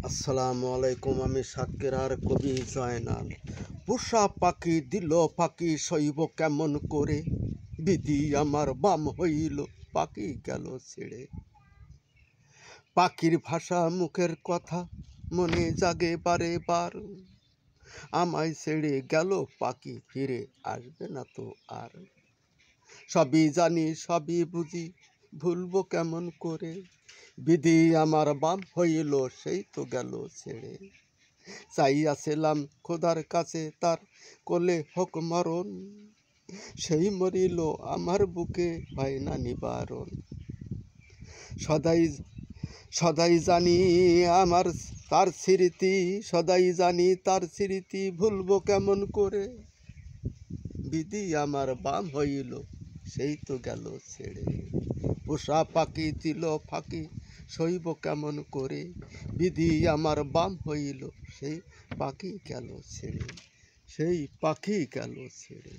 আসসালামু আলাইকুম। আমি শাক্কের আর কবি জয়নাল। পোষা পাখি দিল পাখি সইব কেমন করে, বিধি আমার বাম হইল পাখি গেল ছেড়ে। পাখির ভাষা মুখের কথা মনে জাগে বারে বার, আমায় ছেড়ে গেল পাখি ফিরে আসবে না তো আর। সবই জানি সবই বুঝি ভুলবো কেমন করে, বিধি আমার বাম হইল সেই তো গেল ছেড়ে। চাইয়াছিলাম খোদার কাছে তার কোলে হোক মরণ, সেই মরিল আমার বুকে হয় না নিবারণ। সদাই সদাই জানি আমার তার স্মৃতি, সদাই জানি তার স্মৃতি ভুলবো কেমন করে, বিধি আমার বাম হইল সেই তো গেল ছেড়ে। পোষা পাখি দিল ফাঁকি সইব কেমন করে, বিধি আমার বাম হইল সেই পাখি গেল ছেড়ে, সেই পাখি গেল ছেড়ে।